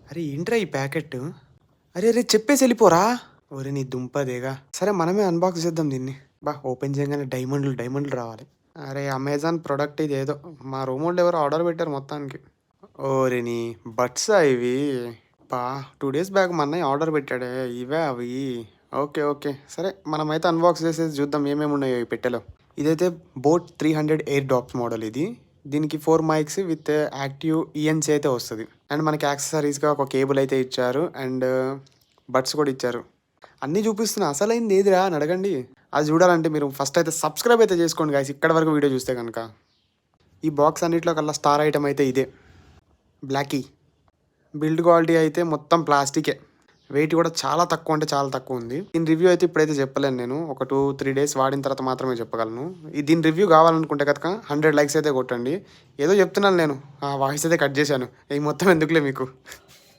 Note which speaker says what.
Speaker 1: అరే ఏంట్రా ఈ ప్యాకెట్? అరే అరే చెప్పేసి వెళ్ళిపోరా. ఒరే నీ దుంపదేగా. సరే మనమే అన్బాక్స్ చేద్దాం దీన్ని. ఓపెన్ చేయగానే డైమండ్లు డైమండ్లు రావాలి. అరే అమెజాన్ ప్రోడక్ట్ ఇది ఏదో మా రూమ్ వాళ్ళు ఎవరు ఆర్డర్ పెట్టారు మొత్తానికి. ఓరే నీ బడ్సా ఇవి? బా 2 డేస్ బ్యాక్ మా అన్నయ్య ఆర్డర్ పెట్టాడే, ఇవే అవి? ఓకే ఓకే సరే మనమైతే అన్బాక్స్ చేసేసి చూద్దాం ఏమేమి ఉన్నాయో ఈ పెట్టెలో. ఇదైతే బోట్ 300 ఎయిర్ డాప్స్ మోడల్ ఇది. దీనికి 4 మైక్స్ విత్ యాక్టివ్ ఈఎన్సీ అయితే వస్తుంది. అండ్ మనకి యాక్సెసరీస్గా ఒక కేబుల్ అయితే ఇచ్చారు అండ్ బడ్స్ కూడా ఇచ్చారు. అన్నీ చూపిస్తున్నా, అసలైంది ఏదిరా అని అడగండి. అది చూడాలంటే మీరు ఫస్ట్ అయితే సబ్స్క్రైబ్ అయితే చేసుకోండి గాయస్, ఇక్కడ వరకు వీడియో చూస్తే కనుక. ఈ బాక్స్ అన్నింటిలో కల్లా స్టార్ ఐటమ్ అయితే ఇదే, బ్లాకీ. బిల్డ్ క్వాలిటీ అయితే మొత్తం ప్లాస్టికే. వెయిట్ కూడా చాలా తక్కువ అంటే చాలా తక్కువ ఉంది. దీని రివ్యూ అయితే ఇప్పుడైతే చెప్పలేను, నేను ఒక 2-3 డేస్ వాడిన తర్వాత మాత్రమే చెప్పగలను. దీని రివ్యూ కావాలనుకుంటే కనుక 100 లైక్స్ అయితే కొట్టండి. ఏదో చెప్తున్నాను నేను, ఆ వాయిస్ అయితే కట్ చేశాను, ఈ మొత్తం ఎందుకులే మీకు.